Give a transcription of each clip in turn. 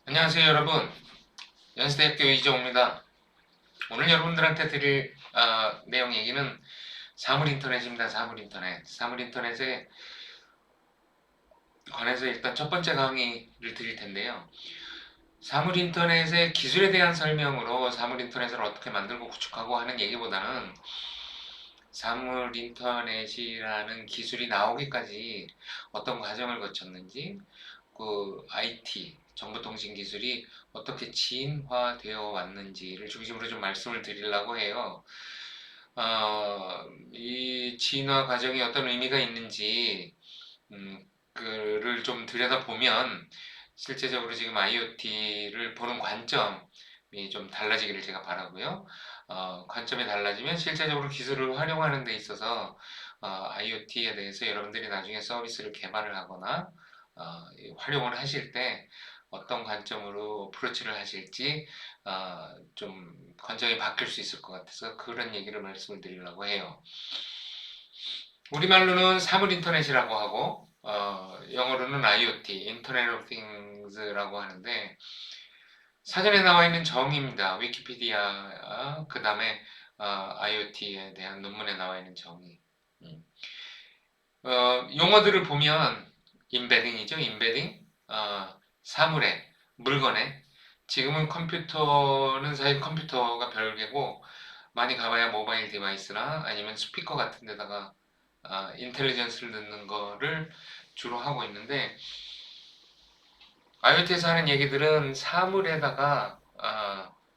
안녕하세요 여러분, 연세대학교 이정우입니다. 오늘 여러분들한테 드릴 내용 얘기는 사물인터넷입니다. 사물인터넷에 관해서 일단 첫 번째 강의를 드릴 텐데요. 사물인터넷의 기술에 대한 설명으로 사물인터넷을 어떻게 만들고 구축하고 하는 얘기보다는 사물인터넷이라는 기술이 나오기까지 어떤 과정을 거쳤는지, 그 IT 정보통신 기술이 어떻게 진화되어 왔는지를 중심으로 좀 말씀을 드리려고 해요. 이 진화 과정이 어떤 의미가 있는지 그를 좀 들여다보면 실제적으로 지금 IoT를 보는 관점이 좀 달라지기를 제가 바라고요. 관점이 달라지면 실제적으로 기술을 활용하는 데 있어서 IoT에 대해서 여러분들이 나중에 서비스를 개발을 하거나 활용을 하실 때 어떤 관점으로 어프로치를 하실지 좀 관점이 바뀔 수 있을 것 같아서 그런 얘기를 말씀을 드리려고 해요. 우리말로는 사물인터넷이라고 하고 영어로는 IoT, Internet of Things라고 하는데 사전에 나와 있는 정의입니다. 위키피디아 그 다음에 IoT에 대한 논문에 나와 있는 정의. 용어들을 보면 임베딩이죠. 임베딩. 사물에, 물건에. 지금은 컴퓨터는 사실 컴퓨터가 별개고 많이 가봐야 모바일 디바이스나 아니면 스피커 같은 데다가 인텔리전스를 넣는 거를 주로 하고 있는데 IoT에서 하는 얘기들은 사물에다가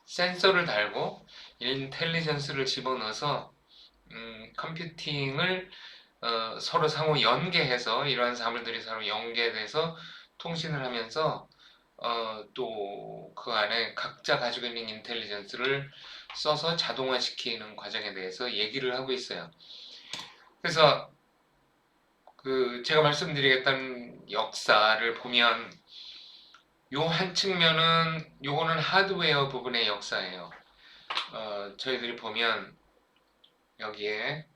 센서를 달고 인텔리전스를 집어넣어서 컴퓨팅을 서로 상호 연계해서 이러한 사물들이 서로 연계돼서 통신을 하면서 또 그 안에 각자 가지고 있는 인텔리전스를 써서 자동화시키는 과정에 대해서 얘기를 하고 있어요. 그래서 그 제가 말씀드리겠다는 역사를 보면 요 한 측면은 요거는 하드웨어 부분의 역사예요. 저희들이 보면 여기에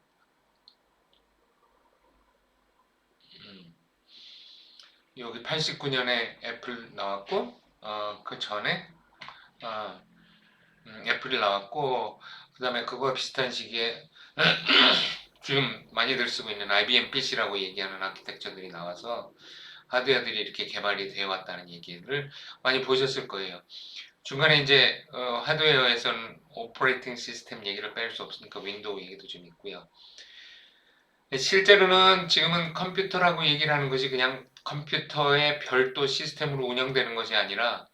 여기 89년에 애플 나왔고 그 전에 애플이 나왔고 그 다음에 그거와 비슷한 시기에 지금 많이들 쓰고 있는 IBM PC라고 얘기하는 아키텍처들이 나와서 하드웨어들이 이렇게 개발이 되어 왔다는 얘기를 많이 보셨을 거예요. 중간에 이제 하드웨어에서는 오퍼레이팅 시스템 얘기를 뺄 수 없으니까 윈도우 얘기도 좀 있고요. 실제로는 지금은 컴퓨터라고 얘기를 하는 것이 그냥 컴퓨터의 별도 시스템으로 운영되는 것이 아니라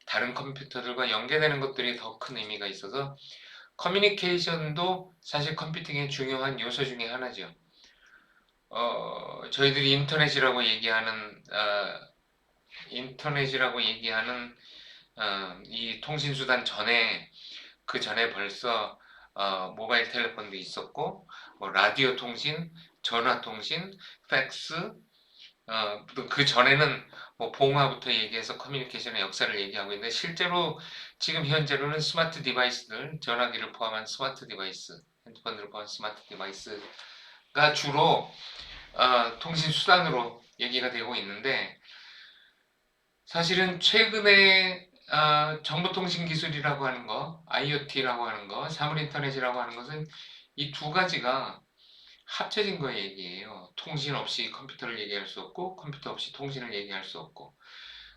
다른 컴퓨터들과 연계되는 것들이 더 큰 의미가 있어서 커뮤니케이션도 사실 컴퓨팅의 중요한 요소 중에 하나죠. 저희들이 인터넷이라고 얘기하는 이 통신수단 전에 그 전에 벌써 모바일 텔레폰도 있었고 뭐 라디오 통신, 전화 통신, 팩스 그 전에는 뭐 봉화부터 얘기해서 커뮤니케이션의 역사를 얘기하고 있는데 실제로 지금 현재로는 스마트 디바이스들, 전화기를 포함한 스마트 디바이스, 핸드폰을 포함한 스마트 디바이스가 주로 통신 수단으로 얘기가 되고 있는데 사실은 최근에 정보통신 기술이라고 하는 거, IoT라고 하는 거, 사물인터넷이라고 하는 것은 이 두 가지가 합쳐진 거 얘기예요. 통신 없이 컴퓨터를 얘기할 수 없고 컴퓨터 없이 통신을 얘기할 수 없고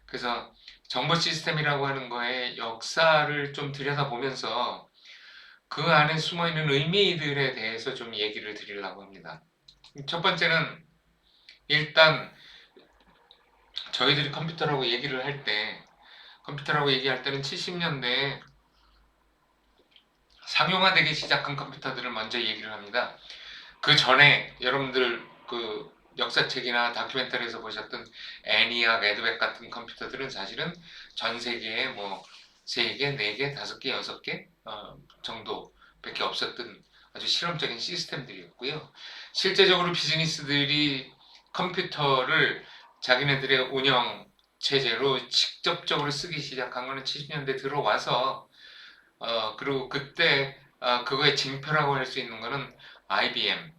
그래서 정보 시스템이라고 하는 거의 역사를 좀 들여다보면서 그 안에 숨어있는 의미들에 대해서 좀 얘기를 드리려고 합니다. 첫 번째는 일단 저희들이 컴퓨터라고 얘기할 때는 70년대에 상용화되기 시작한 컴퓨터들을 먼저 얘기를 합니다. 그 전에 여러분들 그 역사책이나 다큐멘터리에서 보셨던 애니악, 에드백 같은 컴퓨터들은 사실은 전 세계에 뭐 3개, 4개, 5개, 6개 정도밖에 없었던 아주 실험적인 시스템들이었고요. 실제적으로 비즈니스들이 컴퓨터를 자기네들의 운영 체제로 직접적으로 쓰기 시작한 거는 70년대 들어와서 그리고 그때 그거의 징표라고 할 수 있는 거는 IBM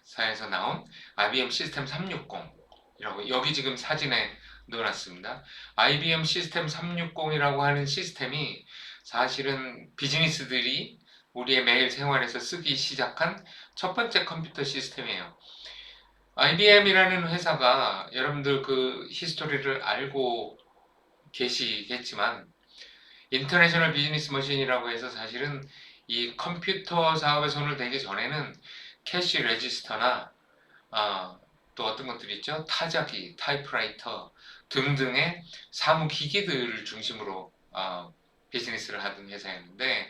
사에서 나온 IBM 시스템 360이라고 여기 지금 사진에 넣어놨습니다. IBM 시스템 360이라고 하는 시스템이 사실은 비즈니스들이 우리의 매일 생활에서 쓰기 시작한 첫 번째 컴퓨터 시스템이에요. IBM이라는 회사가 여러분들 그 히스토리를 알고 계시겠지만 인터내셔널 비즈니스 머신이라고 해서 사실은 이 컴퓨터 사업에 손을 대기 전에는 캐시 레지스터나 또 어떤 것들이 있죠? 타자기, 타이프라이터 등등의 사무기기들을 중심으로 비즈니스를 하던 회사였는데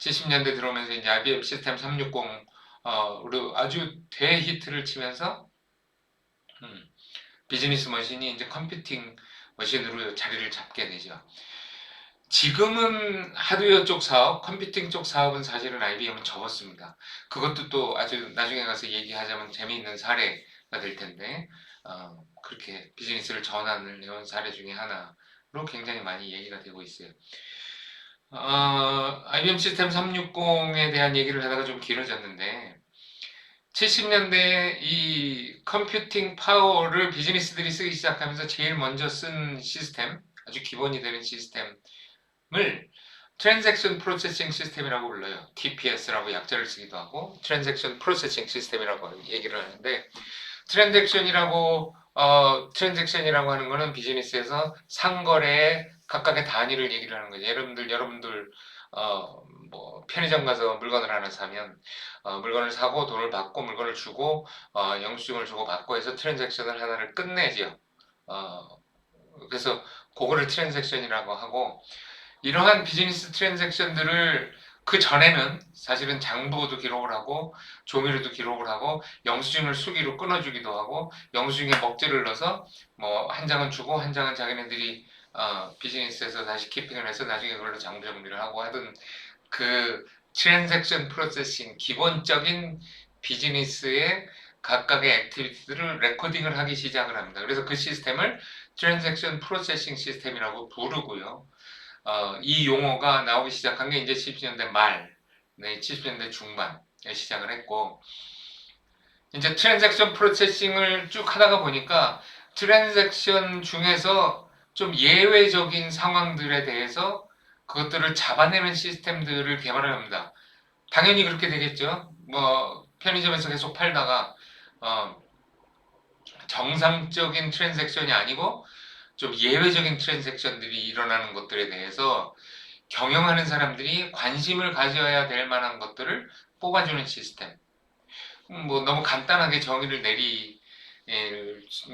70년대 들어오면서 이제 IBM 시스템 360로 아주 대히트를 치면서 비즈니스 머신이 이제 컴퓨팅 머신으로 자리를 잡게 되죠. 지금은 하드웨어 쪽 사업, 컴퓨팅 쪽 사업은 사실은 IBM은 접었습니다. 그것도 또 아주 나중에 가서 얘기하자면 재미있는 사례가 될 텐데 그렇게 비즈니스를 전환을 해온 사례 중에 하나로 굉장히 많이 얘기가 되고 있어요. IBM 시스템 360에 대한 얘기를 하다가 좀 길어졌는데 70년대 이 컴퓨팅 파워를 비즈니스들이 쓰기 시작하면서 제일 먼저 쓴 시스템, 아주 기본이 되는 시스템을 트랜잭션 프로세싱 시스템이라고 불러요. TPS라고 약자를 쓰기도 하고 트랜잭션 프로세싱 시스템이라고 얘기를 하는데 트랜잭션이라고 하는 거는 비즈니스에서 상거래의 각각의 단위를 얘기를 하는 거죠. 여러분들 뭐 편의점 가서 물건을 하나 사면 물건을 사고 돈을 받고 물건을 주고 영수증을 주고 받고 해서 트랜잭션을 하나를 끝내죠. 그래서 그거를 트랜잭션이라고 하고 이러한 비즈니스 트랜잭션들을 그 전에는 사실은 장부도 기록을 하고 종이로도 기록을 하고 영수증을 수기로 끊어주기도 하고 영수증에 먹지를 넣어서 뭐 한 장은 주고 한 장은 자기네들이 비즈니스에서 다시 키핑을 해서 나중에 그걸로 장부 정리를 하고 하던 그 트랜잭션 프로세싱 기본적인 비즈니스의 각각의 액티비티들을 레코딩을 하기 시작을 합니다. 그래서 그 시스템을 트랜잭션 프로세싱 시스템이라고 부르고요. 이 용어가 나오기 시작한 게 이제 70년대 말, 70년대 중반에 시작을 했고 이제 트랜잭션 프로세싱을 쭉 하다가 보니까 트랜잭션 중에서 좀 예외적인 상황들에 대해서 그것들을 잡아내는 시스템들을 개발을 합니다. 당연히 그렇게 되겠죠. 뭐 편의점에서 계속 팔다가 정상적인 트랜잭션이 아니고 좀 예외적인 트랜잭션들이 일어나는 것들에 대해서 경영하는 사람들이 관심을 가져야 될 만한 것들을 뽑아주는 시스템. 뭐 너무 간단하게 정의를 내리는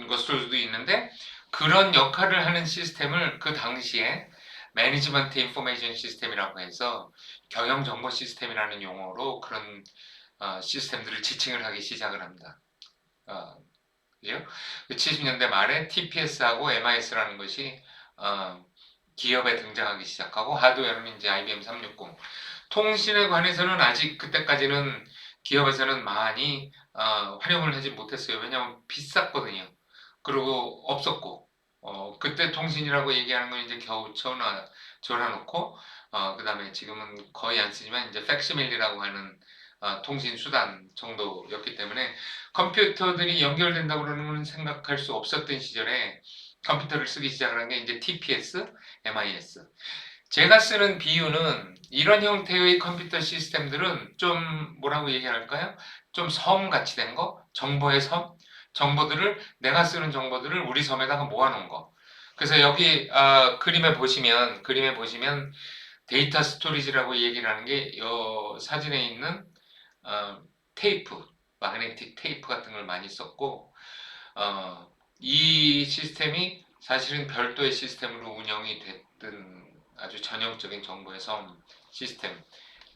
것일 수도 있는데 그런 역할을 하는 시스템을 그 당시에 매니지먼트 인포메이션 시스템이라고 해서 경영 정보 시스템이라는 용어로 그런 시스템들을 지칭을 하기 시작을 합니다. 그죠? 70년대 말에 TPS하고 MIS라는 것이 기업에 등장하기 시작하고 하드웨어는 이제 IBM 360. 통신에 관해서는 아직 그때까지는 기업에서는 많이 활용을 하지 못했어요. 왜냐하면 비쌌거든요. 그리고 없었고 그때 통신이라고 얘기하는 건 이제 겨우 전화놓고 그 다음에 지금은 거의 안 쓰지만 이제 팩시밀리라고 하는 통신 수단 정도였기 때문에 컴퓨터들이 연결된다고 그러는 건 생각할 수 없었던 시절에 컴퓨터를 쓰기 시작한 게 이제 TPS, MIS. 제가 쓰는 비유는 이런 형태의 컴퓨터 시스템들은 좀 뭐라고 얘기할까요? 좀 섬같이 된 거, 정보의 섬, 내가 쓰는 정보들을 우리 섬에다가 모아놓은 거. 그래서 여기 그림에 보시면 데이터 스토리지라고 얘기를 하는 게 이 사진에 있는 테이프, 마그네틱 테이프 같은 걸 많이 썼고 이 시스템이 사실은 별도의 시스템으로 운영이 됐던 아주 전형적인 정보의 섬 시스템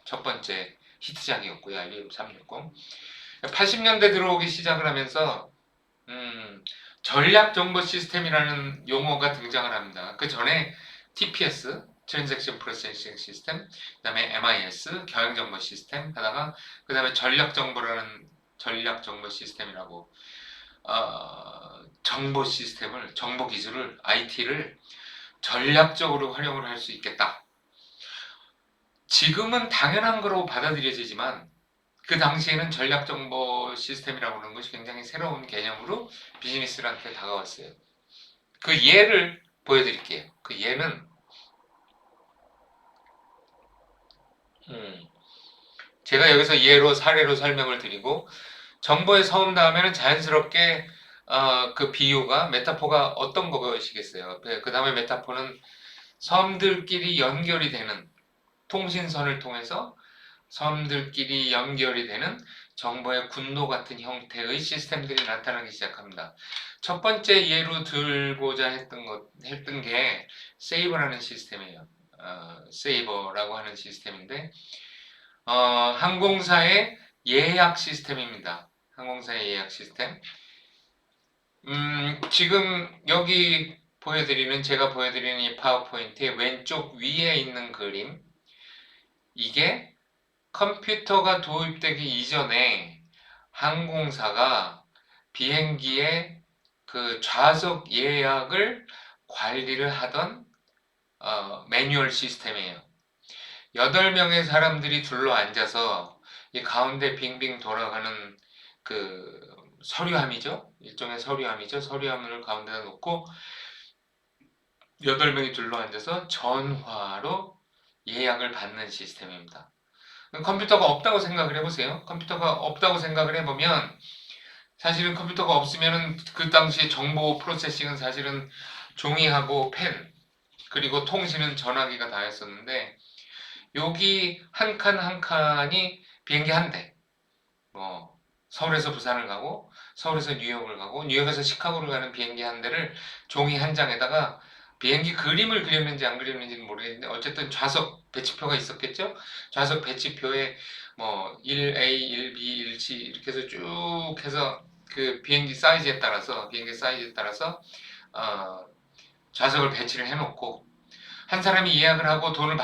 첫 번째 히트작이었고요. IBM 360. 80년대 들어오기 시작을 하면서 전략 정보 시스템이라는 용어가 등장을 합니다. 그 전에 TPS, Transaction Processing System, 그 다음에 MIS, 경영 정보 시스템 하다가 그 다음에 전략 정보라는 전략 정보 시스템이라고 정보 시스템을, 정보 기술을, IT를 전략적으로 활용을 할 수 있겠다. 지금은 당연한 거로 받아들여지지만 그 당시에는 전략정보 시스템이라고 하는 것이 굉장히 새로운 개념으로 비즈니스한테 다가왔어요. 그 예를 보여드릴게요. 그 예는 제가 여기서 예로 사례로 설명을 드리고 정보의 서음 다음에는 자연스럽게 그 비유가 메타포가 어떤 것이겠어요. 그 다음에 메타포는 섬들끼리 연결이 되는 통신선을 통해서 섬들끼리 연결이 되는 정보의 군도 같은 형태의 시스템들이 나타나기 시작합니다. 첫 번째 예로 들고자 했던 게 세이버라는 시스템이에요. 세이버라고 하는 시스템인데 항공사의 예약 시스템입니다. 항공사의 예약 시스템. 지금 여기 제가 보여드리는 이 파워포인트의 왼쪽 위에 있는 그림, 이게 컴퓨터가 도입되기 이전에 항공사가 비행기의 그 좌석 예약을 관리를 하던 매뉴얼 시스템이에요. 8명의 사람들이 둘러 앉아서 이 가운데 빙빙 돌아가는 그 서류함이죠. 일종의 서류함이죠. 서류함을 가운데다 놓고 8명이 둘러 앉아서 전화로 예약을 받는 시스템입니다. 컴퓨터가 없다고 생각을 해보세요. 컴퓨터가 없다고 생각을 해보면 사실은 컴퓨터가 없으면은 그 당시 정보 프로세싱은 사실은 종이하고 펜 그리고 통신은 전화기가 다였었는데 여기 한 칸 한 칸이 비행기 한 대. 서울에서 부산을 가고 서울에서 뉴욕을 가고 뉴욕에서 시카고를 가는 비행기 한 대를 종이 한 장에다가 비행기 그림을 그렸는지 안 그렸는지는 모르겠는데 어쨌든 좌석 배치표가 있었겠죠? 좌석 배치표에 뭐 1A, 1B, 1C 이렇게 해서 쭉 해서 그 비행기 사이즈에 따라서 좌석을 배치를 해놓고 한 사람이 예약을 하고 돈을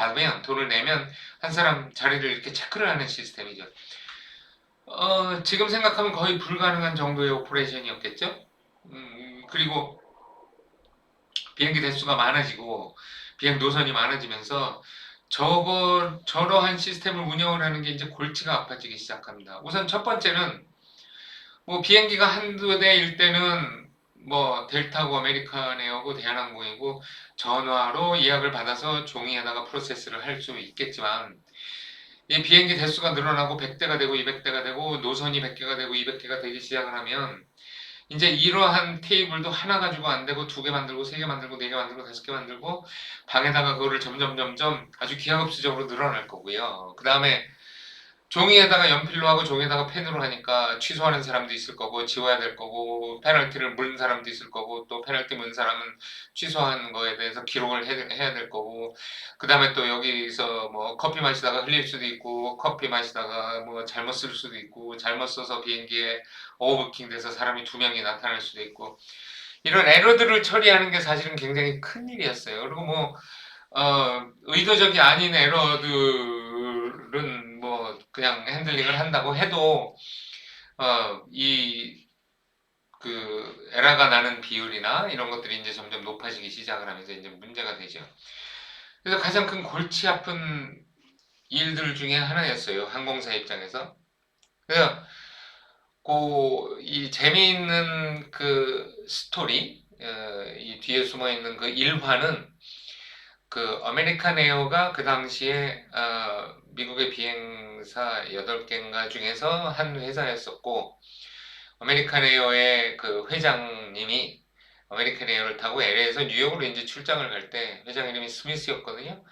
내면 한 사람 자리를 이렇게 체크를 하는 시스템이죠. 지금 생각하면 거의 불가능한 정도의 오퍼레이션이었겠죠? 그리고 비행기 대수가 많아지고 비행 노선이 많아지면서 저러한 시스템을 운영을 하는 게 이제 골치가 아파지기 시작합니다. 우선 첫 번째는 뭐 비행기가 한두 대일 때는 뭐 델타고 아메리칸 에어고 대한항공이고 전화로 예약을 받아서 종이에다가 프로세스를 할 수 있겠지만 이 비행기 대수가 늘어나고 100대가 되고 200대가 되고 노선이 100개가 되고 200개가 되기 시작을 하면 이제 이러한 테이블도 하나 가지고 안 되고 2개 만들고 3개 만들고 4개 만들고 5개 만들고 방에다가 그거를 점점 아주 기하급수적으로 늘어날 거고요. 그 다음에 종이에다가 연필로 하고 종이에다가 펜으로 하니까 취소하는 사람도 있을 거고 지워야 될 거고 페널티를 물은 사람도 있을 거고 또 페널티 문 사람은 취소한 거에 대해서 기록을 해야 될 거고 그 다음에 또 여기서 뭐 커피 마시다가 흘릴 수도 있고 커피 마시다가 뭐 잘못 쓸 수도 있고 잘못 써서 비행기에 오버부킹 돼서 사람이 2명이 나타날 수도 있고 이런 에러들을 처리하는 게 사실은 굉장히 큰 일이었어요. 그리고 뭐 의도적이 아닌 에러들은 뭐 그냥 핸들링을 한다고 해도 그 에러가 나는 비율이나 이런 것들이 이제 점점 높아지기 시작을 하면서 이제 문제가 되죠. 그래서 가장 큰 골치 아픈 일들 중에 하나였어요. 항공사 입장에서. 그래서 이 재미있는 그 스토리, 이 뒤에 숨어 있는 그 일화는 그 아메리칸 에어가 그 당시에 미국의 비행사 8개인가 중에서 한 회사였었고 아메리칸 에어의 그 회장님이 아메리칸 에어를 타고 LA에서 뉴욕으로 이제 출장을 갈 때 회장 이름이 스미스였거든요.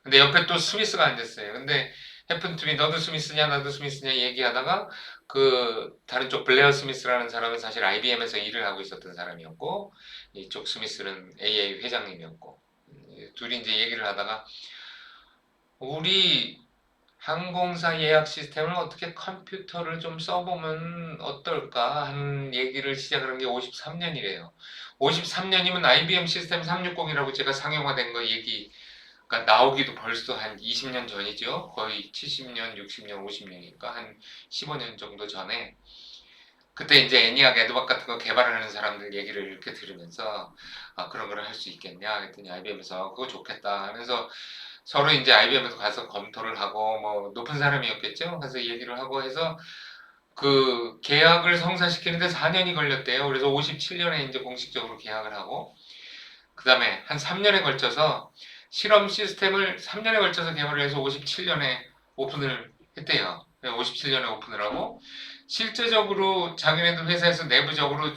근데 옆에 또 스미스가 앉았어요. 근데 해픈투비 너도 스미스냐 나도 스미스냐 얘기하다가 그 다른 쪽 블레어 스미스라는 사람은 사실 IBM에서 일을 하고 있었던 사람이었고 이쪽 스미스는 AA 회장님이었고 둘이 이제 얘기를 하다가 우리 항공사 예약 시스템을 어떻게 컴퓨터를 좀 써보면 어떨까 하는 얘기를 시작을 한 게 53년이래요. 53년이면 IBM 시스템 360이라고 제가 상용화된 거 얘기가 나오기도 벌써 한 20년 전이죠. 거의 70년, 60년, 50년이니까 한 15년 정도 전에 그때 이제 애니악 에드박 같은 거 개발하는 사람들 얘기를 이렇게 들으면서 그런 걸 할 수 있겠냐 했더니 IBM에서 그거 좋겠다 하면서 서로 이제 IBM에서 가서 검토를 하고 뭐 높은 사람이었겠죠. 그래서 얘기를 하고 해서 그 계약을 성사시키는데 4년이 걸렸대요. 그래서 57년에 이제 공식적으로 계약을 하고 그 다음에 한 3년에 걸쳐서 실험 시스템을 3년에 걸쳐서 개발을 해서 57년에 오픈을 했대요. 57년에 오픈을 하고 실제적으로 자기네들 회사에서 내부적으로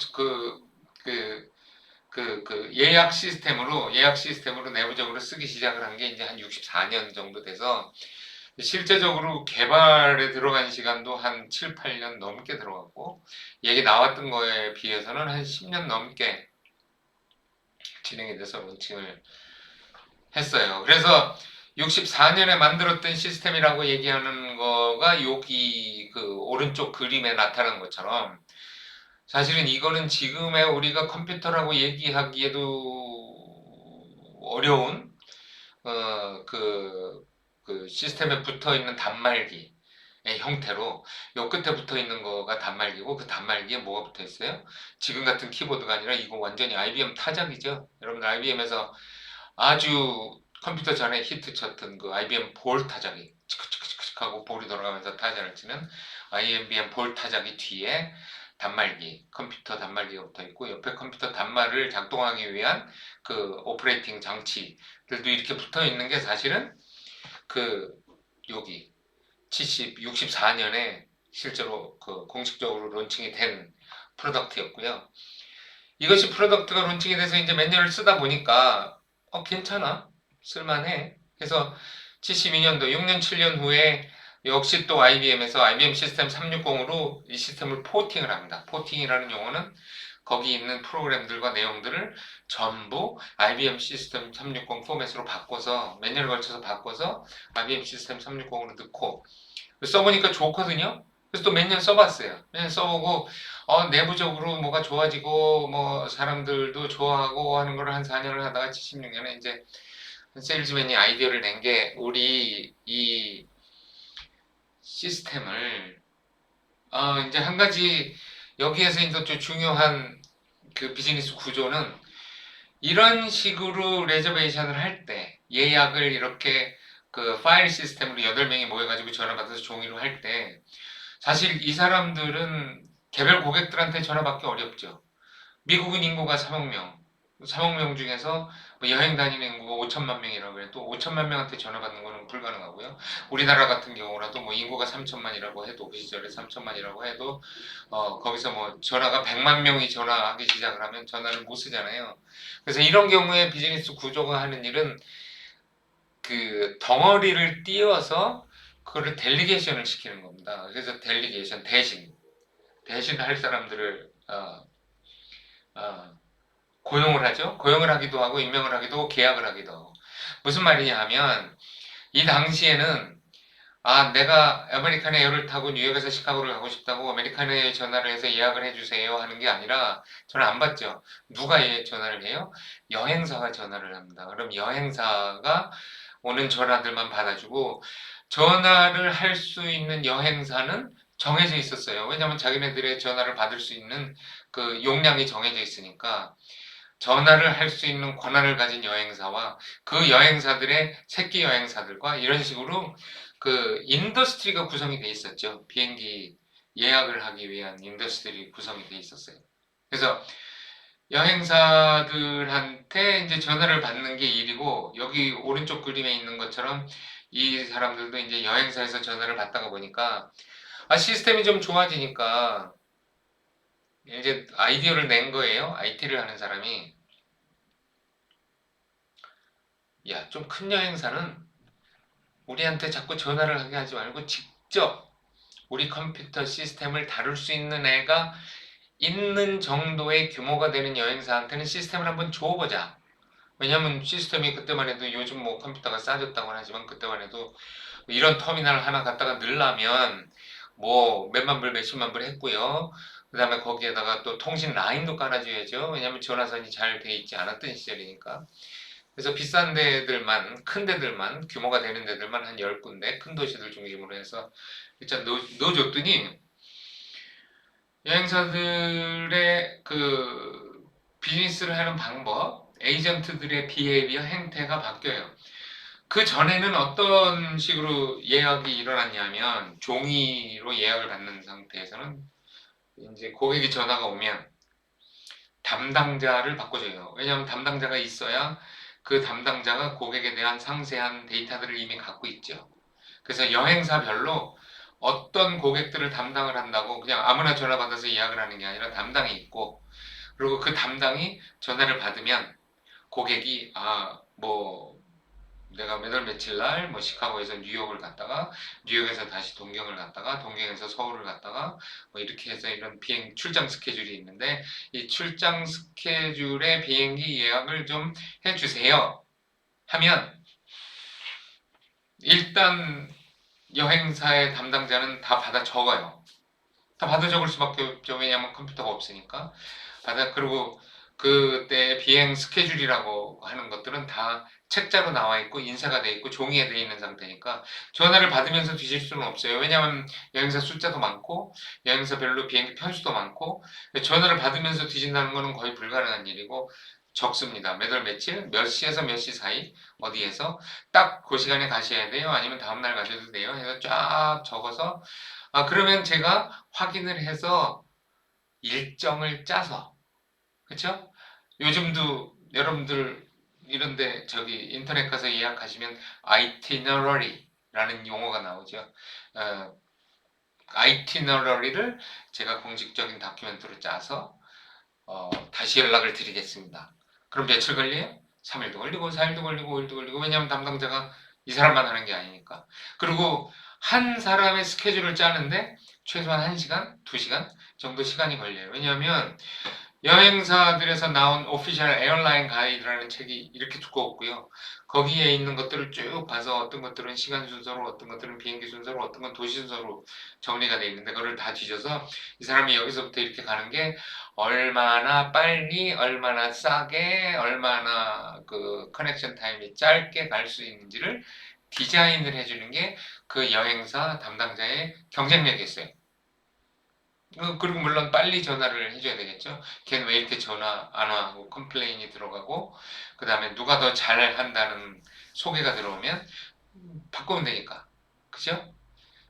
예약 시스템으로 내부적으로 쓰기 시작을 한 게 이제 한 64년 정도 돼서 실제적으로 개발에 들어간 시간도 한 7, 8년 넘게 들어갔고 얘기 나왔던 거에 비해서는 한 10년 넘게 진행이 돼서 론칭을 했어요. 그래서 64년에 만들었던 시스템이라고 얘기하는 거가 여기 그 오른쪽 그림에 나타난 것처럼 사실은 이거는 지금의 우리가 컴퓨터라고 얘기하기에도 어려운 그 시스템에 붙어 있는 단말기의 형태로 요 끝에 붙어 있는 거가 단말기고 그 단말기에 뭐가 붙어 있어요? 지금 같은 키보드가 아니라 이거 완전히 IBM 타작이죠. 여러분들 IBM에서 아주 컴퓨터 전에 히트 쳤던 그 IBM 볼 타작이 치크치크치크 하고 볼이 돌아가면서 타자를 치는 IBM 볼 타작이 뒤에 단말기, 컴퓨터 단말기가 붙어 있고 옆에 컴퓨터 단말을 작동하기 위한 그 오퍼레이팅 장치들도 이렇게 붙어 있는 게 사실은 그 여기 64년에 실제로 그 공식적으로 론칭이 된 프로덕트였고요. 이것이 프로덕트가 론칭이 돼서 이제 몇 년을 쓰다 보니까 괜찮아. 쓸만해. 그래서 72년도 6년 7년 후에 역시 또 IBM에서 IBM 시스템 360으로 이 시스템을 포팅을 합니다. 포팅이라는 용어는 거기 있는 프로그램들과 내용들을 전부 IBM 시스템 360 포맷으로 바꿔서 몇 년을 걸쳐서 바꿔서 IBM 시스템 360으로 넣고 써보니까 좋거든요. 그래서 또 몇 년 써봤어요. 몇 년 써보고 내부적으로 뭐가 좋아지고 뭐 사람들도 좋아하고 하는 걸 한 4년을 하다가 76년에 이제 세일즈맨이 아이디어를 낸 게 우리 이 시스템을 이제 한 가지 여기에서 이제 좀 중요한 그 비즈니스 구조는 이런 식으로 레저베이션을 할 때 예약을 이렇게 그 파일 시스템으로 8명이 모여가지고 전화 받아서 종이로 할 때 사실 이 사람들은 개별 고객들한테 전화 받기 어렵죠. 미국은 인구가 3억 명, 3억 명 중에서 뭐 여행 다니는 인구가 5천만 명이라고 해도 5천만 명한테 전화 받는 거는 불가능하고요. 우리나라 같은 경우라도 뭐 인구가 3천만이라고 해도 그 시절에 3천만이라고 해도 거기서 뭐 전화가 100만 명이 전화하기 시작을 하면 전화를 못 쓰잖아요. 그래서 이런 경우에 비즈니스 구조가 하는 일은 그 덩어리를 띄워서 그거를 델리게이션을 시키는 겁니다. 그래서 델리게이션 대신 할 사람들을 고용을 하죠. 고용을 하기도 하고 임명을 하기도 하고 계약을 하기도 하고 무슨 말이냐 하면 이 당시에는 내가 아메리칸 에어를 타고 뉴욕에서 시카고를 가고 싶다고 아메리칸 에어에 전화를 해서 예약을 해주세요 하는 게 아니라 저는 안 받죠. 누가 전화를 해요? 여행사가 전화를 합니다. 그럼 여행사가 오는 전화들만 받아주고 전화를 할 수 있는 여행사는 정해져 있었어요. 왜냐하면 자기네들의 전화를 받을 수 있는 그 용량이 정해져 있으니까 전화를 할 수 있는 권한을 가진 여행사와 그 여행사들의 새끼 여행사들과 이런 식으로 그 인더스트리가 구성이 돼 있었죠. 비행기 예약을 하기 위한 인더스트리 구성이 돼 있었어요. 그래서 여행사들한테 이제 전화를 받는 게 일이고 여기 오른쪽 그림에 있는 것처럼 이 사람들도 이제 여행사에서 전화를 받다가 보니까 시스템이 좀 좋아지니까 이제 아이디어를 낸 거예요. IT를 하는 사람이 야, 좀 큰 여행사는 우리한테 자꾸 전화를 하게 하지 말고 직접 우리 컴퓨터 시스템을 다룰 수 있는 애가 있는 정도의 규모가 되는 여행사한테는 시스템을 한번 줘보자. 왜냐면 시스템이 그때만 해도 요즘 뭐 컴퓨터가 싸졌다고 하지만 그때만 해도 이런 터미널 하나 갖다가 넣으려면 뭐 몇만 불 몇십만 불 했고요. 그 다음에 거기에다가 또 통신 라인도 깔아줘야죠. 왜냐면 전화선이 잘 돼 있지 않았던 시절이니까. 그래서 비싼 데들만, 큰 데들만, 규모가 되는 데들만 한 10군데, 큰 도시들 중심으로 해서 일단 넣어줬더니 여행사들의 그 비즈니스를 하는 방법, 에이전트들의 비헤이비어 행태가 바뀌어요. 그 전에는 어떤 식으로 예약이 일어났냐면 종이로 예약을 받는 상태에서는 이제 고객이 전화가 오면 담당자를 바꿔줘요. 왜냐하면 담당자가 있어야 그 담당자가 고객에 대한 상세한 데이터들을 이미 갖고 있죠. 그래서 여행사별로 어떤 고객들을 담당을 한다고 그냥 아무나 전화 받아서 예약을 하는 게 아니라 담당이 있고, 그리고 그 담당이 전화를 받으면 고객이 뭐 내가 몇 월 며칠 날 뭐 시카고에서 뉴욕을 갔다가 뉴욕에서 다시 동경을 갔다가 동경에서 서울을 갔다가 뭐 이렇게 해서 이런 비행 출장 스케줄이 있는데 이 출장 스케줄의 비행기 예약을 좀 해주세요 하면 일단 여행사의 담당자는 다 받아 적어요. 다 받아 적을 수밖에 없죠. 왜냐하면 컴퓨터가 없으니까. 그리고 그때 비행 스케줄이라고 하는 것들은 다 책자로 나와 있고 인쇄가 돼 있고 종이에 돼 있는 상태니까 전화를 받으면서 뒤질 수는 없어요. 왜냐하면 여행사 숫자도 많고 여행사별로 비행기 편수도 많고 전화를 받으면서 뒤진다는 것은 거의 불가능한 일이고 적습니다. 몇 월 며칠, 몇 시에서 몇 시 사이, 어디에서 딱 그 시간에 가셔야 돼요. 아니면 다음날 가셔도 돼요. 해서 쫙 적어서 그러면 제가 확인을 해서 일정을 짜서, 그쵸? 요즘도 여러분들 이런데 저기 인터넷 가서 예약하시면 itinerary라는 용어가 나오죠. 어, itinerary를 제가 공식적인 다큐멘트로 짜서 다시 연락을 드리겠습니다. 그럼 며칠 걸려요? 3일도 걸리고 4일도 걸리고 5일도 걸리고. 왜냐하면 담당자가 이 사람만 하는 게 아니니까. 그리고 한 사람의 스케줄을 짜는데 최소한 1시간, 2시간 정도 시간이 걸려요. 왜냐하면 여행사들에서 나온 오피셜 에어라인 가이드라는 책이 이렇게 두꺼웠고요. 거기에 있는 것들을 쭉 봐서 어떤 것들은 시간 순서로, 어떤 것들은 비행기 순서로, 어떤 건 도시 순서로 정리가 돼 있는데 그걸 다 뒤져서 이 사람이 여기서부터 이렇게 가는 게 얼마나 빨리, 얼마나 싸게, 얼마나 그 커넥션 타임이 짧게 갈 수 있는지를 디자인을 해주는 게 그 여행사 담당자의 경쟁력이었어요. 그리고 물론 빨리 전화를 해줘야 되겠죠. 걔는 왜 이렇게 전화 안 와? 하고 컴플레인이 들어가고 그 다음에 누가 더 잘한다는 소개가 들어오면 바꾸면 되니까. 그죠?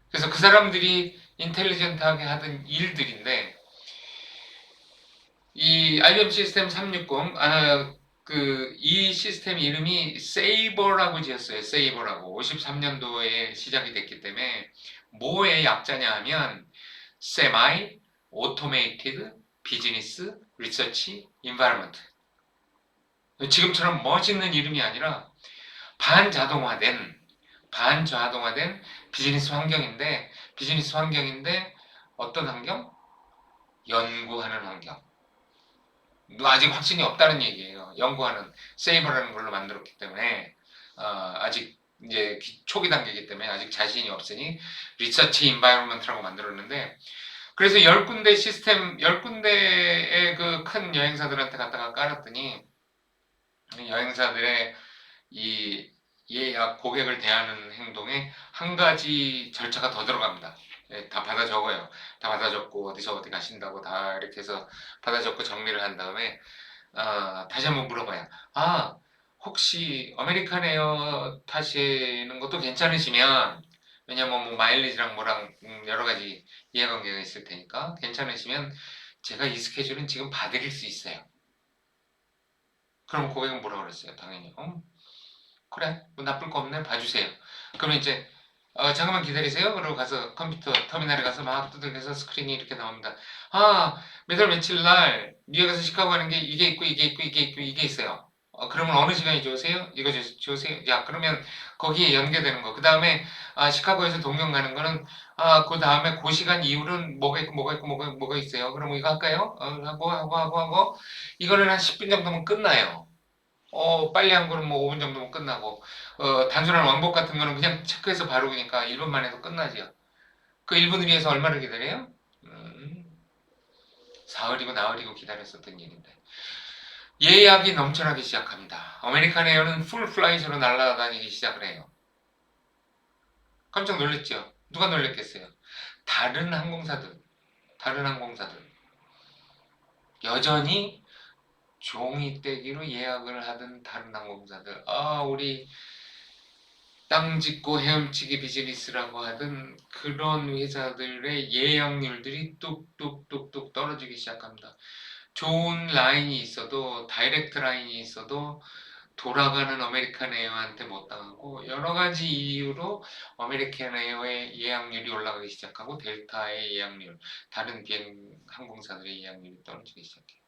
그래서 그 사람들이 인텔리전트하게 하던 일들인데 이 IBM 시스템 360 이 시스템 이름이 세이버라고 지었어요. 세이버라고 53년도에 시작이 됐기 때문에 뭐의 약자냐 하면 Semi Automated Business Research Environment. 지금처럼 멋있는 이름이 아니라 반자동화된 비즈니스 환경인데 어떤 환경? 연구하는 환경. 아직 확신이 없다는 얘기예요. 연구하는 세이버라는 걸로 만들었기 때문에 아직 이제 초기 단계이기 때문에 아직 자신이 없으니 리서치 인바이러먼트라고 만들었는데 그래서 10군데 시스템 10군데의 그 큰 여행사들한테 갖다가 깔았더니 여행사들의 이 예약 고객을 대하는 행동에 한 가지 절차가 더 들어갑니다. 다 받아 적어요. 다 받아 적고 어디서 어디 가신다고 다 이렇게 해서 받아 적고 정리를 한 다음에 다시 한번 물어봐요. 혹시 아메리칸 에어 타시는 것도 괜찮으시면 왜냐면 뭐 마일리지랑 뭐랑 여러 가지 이해관계가 있을 테니까 괜찮으시면 제가 이 스케줄은 지금 봐드릴 수 있어요. 그럼 고객은 뭐라 그랬어요? 당연히 그래 뭐 나쁠 거 없네 봐주세요. 그러면 이제 잠깐만 기다리세요. 그러고 가서 컴퓨터 터미널에 가서 막 두들겨서 스크린이 이렇게 나옵니다. 몇 월 며칠 날 뉴욕에서 시카고 가는 게 이게 있고 이게 있고 이게 있고 이게 있어요. 그러면 어느 시간이 좋으세요? 이거 좋으세요? 야 그러면 거기에 연계되는 거. 그 다음에 시카고에서 동경 가는 거는 그 다음에 그 시간 이후는 뭐가 있고 뭐가 있고 뭐가 있어요. 그럼 이거 할까요? 하고 이거는 한 10분 정도면 끝나요. 빨리 한 거는 뭐 5분 정도면 끝나고, 단순한 왕복 같은 거는 그냥 체크해서 바로 그니까 1분 만에도 끝나죠. 그 1분을 위해서 얼마를 기다려요? 사흘이고 나흘이고 기다렸었던 일인데. 예약이 넘쳐나기 시작합니다. 아메리칸 에어는 풀 플라이트로 날아다니기 시작을 해요. 깜짝 놀랐죠? 누가 놀랬겠어요? 다른 항공사들. 여전히 종이 떼기로 예약을 하던 다른 항공사들. 우리 땅 짓고 헤엄치기 비즈니스라고 하던 그런 회사들의 예약률들이 뚝뚝뚝뚝 떨어지기 시작합니다. 좋은 라인이 있어도 다이렉트 라인이 있어도 돌아가는 아메리칸 에어한테 못 당하고 여러 가지 이유로 아메리칸 에어의 예약률이 올라가기 시작하고 델타의 예약률, 다른 비행 항공사들의 예약률이 떨어지기 시작해요.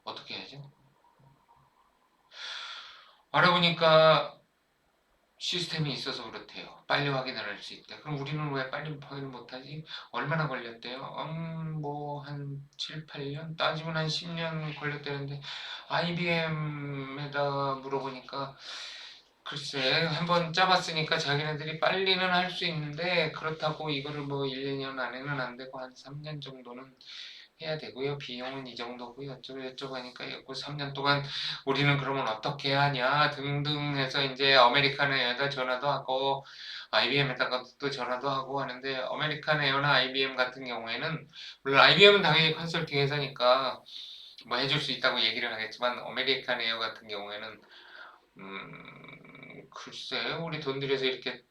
어떻게 해야죠? 알아보니까 시스템이 있어서 그렇대요. 빨리 확인을 할 수 있대. 그럼 우리는 왜 빨리 확인을 못하지? 얼마나 걸렸대요? 뭐, 한 7, 8년? 따지면 한 10년 걸렸다는데, IBM에다 물어보니까, 글쎄, 한번 짜봤으니까 자기네들이 빨리는 할 수 있는데, 그렇다고 이거를 뭐 1, 2년 안에는 안 되고, 한 3년 정도는 해야 되고요. 비용은 이 정도고요. 어쩌고 하니까 그 3년 동안 우리는 그러면 어떻게 하냐 등등 해서 이제 아메리칸에어에다 전화도 하고 IBM에다가 또 전화도 하고 하는데 아메리칸에어나 IBM 같은 경우에는 물론 IBM은 당연히 컨설팅 회사니까 뭐 해줄 수 있다고 얘기를 하겠지만 아메리칸에어 같은 경우에는 글쎄 우리 돈 들여서 이렇게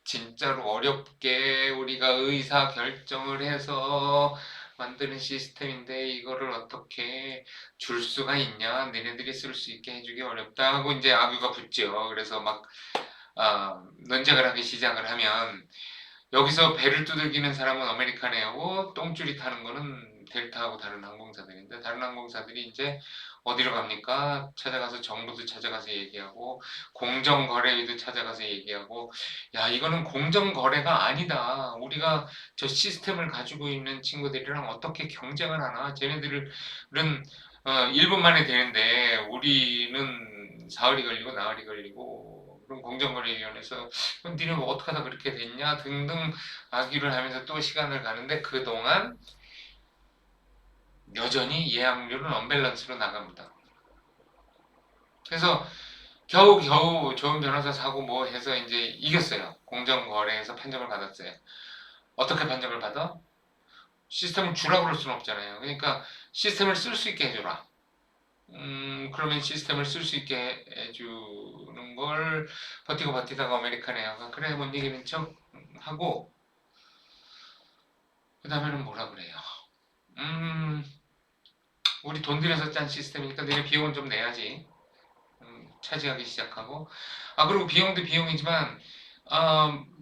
진짜로 어렵게 우리가 의사 결정을 해서 만드는 시스템인데 이거를 어떻게 줄 수가 있냐? 너네들이 쓸 수 있게 해주기 어렵다 하고 이제 악유가 붙죠. 그래서 막 논쟁을 하기 시작을 하면 여기서 배를 두들기는 사람은 아메리칸에어고 똥줄이 타는 거는 델타하고 다른 항공사들인데 다른 항공사들이 이제 어디로 갑니까? 찾아가서 정부도 찾아가서 얘기하고 공정거래위도 찾아가서 얘기하고 야 이거는 공정거래가 아니다. 우리가 저 시스템을 가지고 있는 친구들이랑 어떻게 경쟁을 하나? 쟤네들은 1분 만에 되는데 우리는 사흘이 걸리고 나흘이 걸리고 그럼 공정거래위원회에서 니네 뭐 어떻게 하다 그렇게 됐냐 등등 아기를 하면서 또 시간을 가는데 그동안 여전히 예약률은 언밸런스로 나갑니다. 그래서 겨우 좋은 변호사 사고 뭐 해서 이제 이겼어요. 공정거래에서 판정을 받았어요. 어떻게 판정을 받아? 시스템을 주라고 그럴 수는 없잖아요. 그러니까 시스템을 쓸 수 있게 해줘라. 그러면 시스템을 쓸 수 있게 해주는 걸 버티고 버티다가 아메리칸 에어가 그래 못 이기는 척 하고 그 다음에는 뭐라 그래요? 우리 돈 들여서 짠 시스템이니까 너네 비용은 좀 내야지. 차지하기 시작하고 그리고 비용도 비용이지만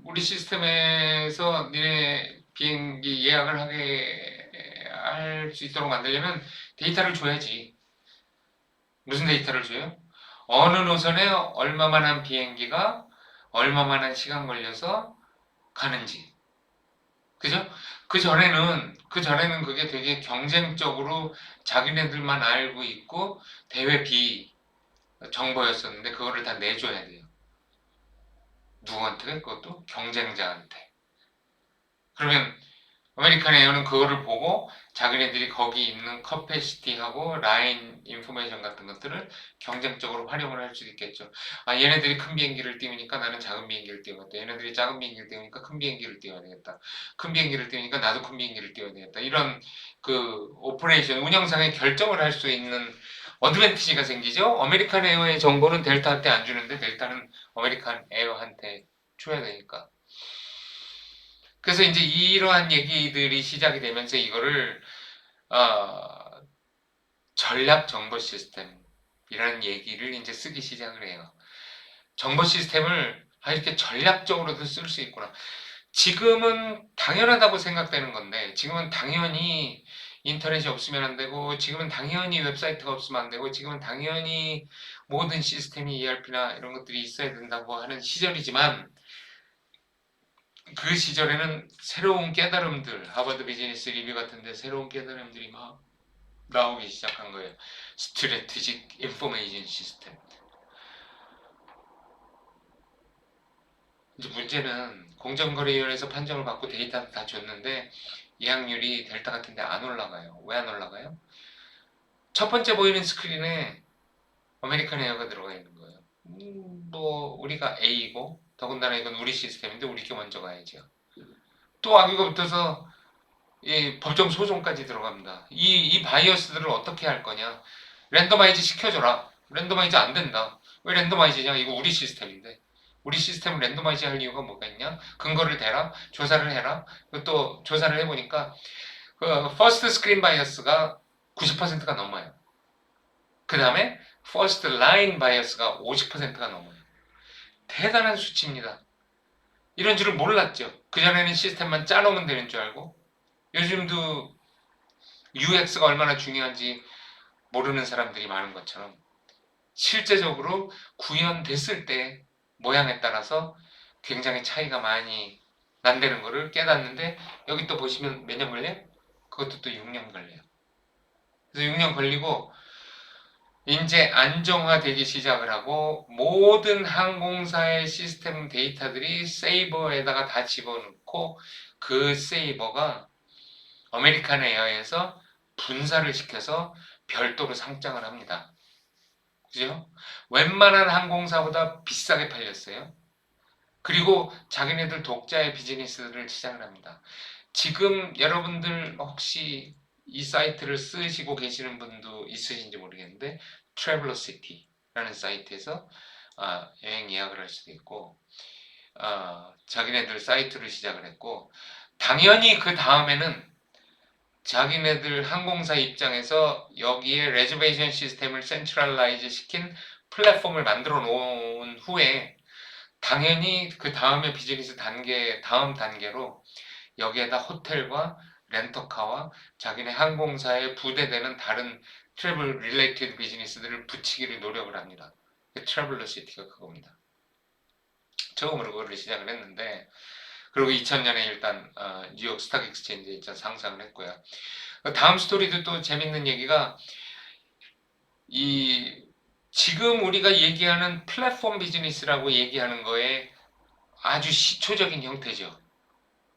우리 시스템에서 니네 비행기 예약을 하게 할 수 있도록 만들려면 데이터를 줘야지. 무슨 데이터를 줘요? 어느 노선에 얼마만한 비행기가 얼마만한 시간 걸려서 가는지. 그죠? 그 전에는 그게 되게 경쟁적으로 자기네들만 알고 있고 대회 비 정보였었는데 그거를 다 내줘야 돼요. 누구한테? 그것도 경쟁자한테. 그러면 아메리칸 에어는 그거를 보고 자기네들이 거기 있는 커패시티하고 라인 인포메이션 같은 것들을 경쟁적으로 활용을 할 수 있겠죠. 얘네들이 큰 비행기를 띄우니까 나는 작은 비행기를 띄워야겠다. 얘네들이 작은 비행기를 띄우니까 큰 비행기를 띄워야 되겠다. 큰 비행기를 띄우니까 나도 큰 비행기를 띄워야 되겠다. 이런 그 오퍼레이션, 운영상의 결정을 할 수 있는 어드밴티지가 생기죠. 아메리칸 에어의 정보는 델타한테 안 주는데 델타는 아메리칸 에어한테 줘야 되니까. 그래서 이제 이러한 얘기들이 시작이 되면서 이거를 어, 전략 정보 시스템이라는 얘기를 이제 쓰기 시작을 해요. 정보 시스템을 이렇게 전략적으로도 쓸 수 있구나. 지금은 당연하다고 생각되는 건데 지금은 당연히 인터넷이 없으면 안 되고 지금은 당연히 웹사이트가 없으면 안 되고 지금은 당연히 모든 시스템이 ERP나 이런 것들이 있어야 된다고 하는 시절이지만 그 시절에는 새로운 깨달음들, 하버드 비즈니스 리뷰 같은데 새로운 깨달음들이 막 나오기 시작한 거예요. 스트래티직 인포메이션 시스템. 이제 문제는 공정거래위원회에서 판정을 받고 데이터를 다 줬는데 예약률이 델타 같은데 안 올라가요. 왜 안 올라가요? 첫 번째 보이는 스크린에 아메리칸 에어가 들어가 있는 거예요. 뭐 우리가 A고 더군다나 이건 우리 시스템인데 우리 게 먼저 가야죠. 또 악유가 붙어서 법정 소송까지 들어갑니다. 이 바이어스들을 어떻게 할 거냐? 랜더마이즈 시켜줘라. 랜더마이즈 안 된다. 왜 랜더마이즈냐? 이거 우리 시스템인데. 우리 시스템을 랜더마이즈 할 이유가 뭐가 있냐? 근거를 대라, 조사를 해라. 또 조사를 해보니까 그 퍼스트 스크린 바이어스가 90%가 넘어요. 그 다음에 퍼스트 라인 바이어스가 50%가 넘어요. 대단한 수치입니다. 이런 줄을 몰랐죠. 그전에는 시스템만 짜놓으면 되는 줄 알고 요즘도 UX가 얼마나 중요한지 모르는 사람들이 많은 것처럼 실제적으로 구현됐을 때 모양에 따라서 굉장히 차이가 많이 난다는 것을 깨닫는데 여기 또 보시면 몇 년 걸려요? 그것도 또 6년 걸려요. 그래서 6년 걸리고 이제 안정화되기 시작을 하고 모든 항공사의 시스템 데이터들이 세이버에다가 다 집어넣고 그 세이버가 아메리칸 에어에서 분사를 시켜서 별도로 상장을 합니다. 그죠? 웬만한 항공사보다 비싸게 팔렸어요. 그리고 자기네들 독자의 비즈니스를 시작을 합니다. 지금 여러분들 혹시 이 사이트를 쓰시고 계시는 분도 있으신지 모르겠는데 트래블러시티라는 사이트에서 여행 예약을 할 수도 있고 자기네들 사이트를 시작을 했고 당연히 그 다음에는 자기네들 항공사 입장에서 여기에 레저베이션 시스템을 센트럴라이즈 시킨 플랫폼을 만들어 놓은 후에 당연히 그 다음에 비즈니스 단계, 다음 단계로 여기에다 호텔과 렌터카와 자기네 항공사에 부대되는 다른 트래블 릴레이티드 비즈니스들을 붙이기를 노력을 합니다. 트래블러시티가 그겁니다. 처음으로 그거를 시작을 했는데 그리고 2000년에 일단 뉴욕 스탁 익스체인지에 일단 상장을 했고요. 다음 스토리도 또 재밌는 얘기가 이 지금 우리가 얘기하는 플랫폼 비즈니스라고 얘기하는 거에 아주 시초적인 형태죠.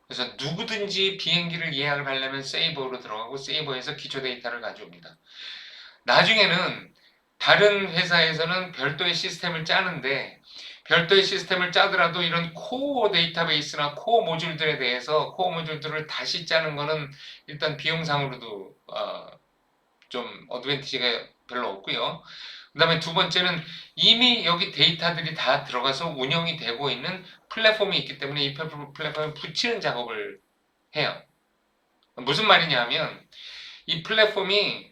그래서 누구든지 비행기를 예약을 하려면 세이버로 들어가고 세이버에서 기초 데이터를 가져옵니다. 나중에는 다른 회사에서는 별도의 시스템을 짜는데 별도의 시스템을 짜더라도 이런 코어 데이터베이스나 코어 모듈들에 대해서 코어 모듈들을 다시 짜는 거는 일단 비용상으로도 좀 어드밴티지가 별로 없고요. 그 다음에 두 번째는 이미 여기 데이터들이 다 들어가서 운영이 되고 있는 플랫폼이 있기 때문에 이 플랫폼에 붙이는 작업을 해요. 무슨 말이냐 하면 이 플랫폼이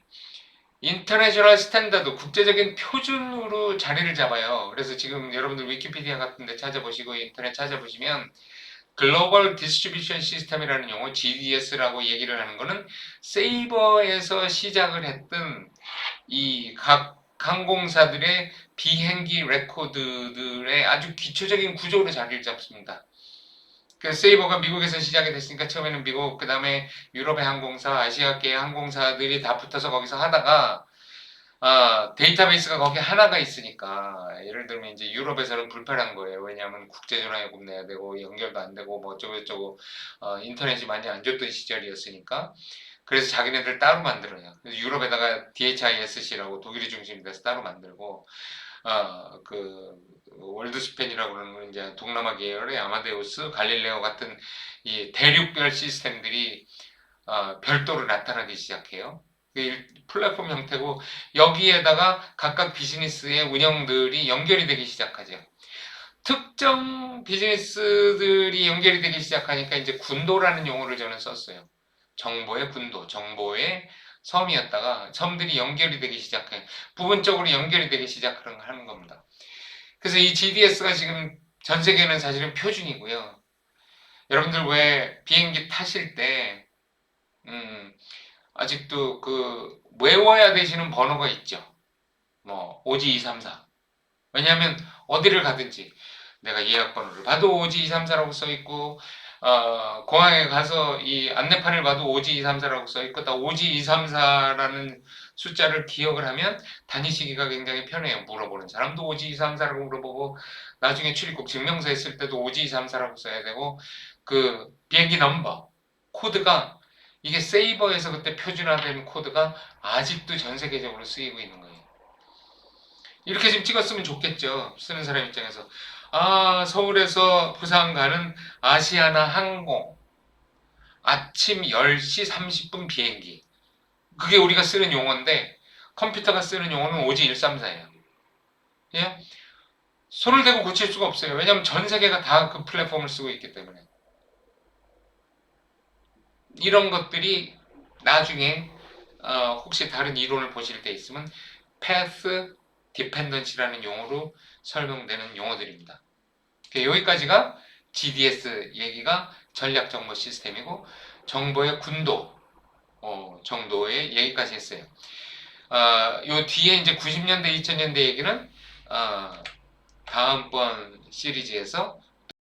인터내셔널 스탠다드, 국제적인 표준으로 자리를 잡아요. 그래서 지금 여러분들 위키피디아 같은 데 찾아보시고 인터넷 찾아보시면 글로벌 디스트리뷰션 시스템이라는 용어 GDS라고 얘기를 하는 거는 세이버에서 시작을 했던 이 각 항공사들의 비행기 레코드들의 아주 기초적인 구조로 자리를 잡습니다. 그 세이버가 미국에서 시작이 됐으니까 처음에는 미국, 그 다음에 유럽의 항공사, 아시아계의 항공사들이 다 붙어서 거기서 하다가 데이터베이스가 거기 하나가 있으니까 예를 들면 이제 유럽에서는 불편한 거예요. 왜냐하면 국제전화요금 내야 되고 연결도 안 되고 뭐 어쩌고저쩌고 인터넷이 많이 안 좋던 시절이었으니까 그래서 자기네들 따로 만들어요. 그래서 유럽에다가 DHISC라고 독일이 중심이 돼서 따로 만들고 그 월드스팬이라고 그러는 건 이제 동남아 계열의 아마데우스, 갈릴레오 같은 이 대륙별 시스템들이 별도로 나타나기 시작해요. 플랫폼 형태고 여기에다가 각각 비즈니스의 운영들이 연결이 되기 시작하죠. 특정 비즈니스들이 연결이 되기 시작하니까 이제 군도라는 용어를 저는 썼어요. 정보의 군도, 정보의 섬이었다가 섬들이 연결이 되기 시작해 부분적으로 연결이 되기 시작하는 겁니다. 그래서 이 GDS가 지금 전 세계는 사실은 표준이고요. 여러분들 왜 비행기 타실 때 아직도 그 외워야 되시는 번호가 있죠. 뭐 오지 234. 왜냐하면 어디를 가든지 내가 예약 번호를 봐도 오지 234라고 써 있고 공항에 가서 이 안내판을 봐도 오지 234라고 써 있고 다 오지 234라는 숫자를 기억을 하면 다니시기가 굉장히 편해요. 물어보는 사람도 오지 234라고 물어보고 나중에 출입국 증명서 했을 때도 오지 234라고 써야 되고 그 비행기 넘버 코드가 이게 세이버에서 그때 표준화된 코드가 아직도 전 세계적으로 쓰이고 있는 거예요. 이렇게 좀 찍었으면 좋겠죠. 쓰는 사람 입장에서. 서울에서 부산 가는 아시아나 항공 아침 10시 30분 비행기. 그게 우리가 쓰는 용어인데 컴퓨터가 쓰는 용어는 오지 134예요. 예? 손을 대고 고칠 수가 없어요. 왜냐하면 전 세계가 다 그 플랫폼을 쓰고 있기 때문에. 이런 것들이 나중에 혹시 다른 이론을 보실 때 있으면 Path Dependency라는 용어로 설명되는 용어들입니다. 여기까지가 GDS 얘기가 전략정보 시스템이고 정보의 군도 정도의 얘기까지 했어요. 요 뒤에 이제 90년대, 2000년대 얘기는 다음번 시리즈에서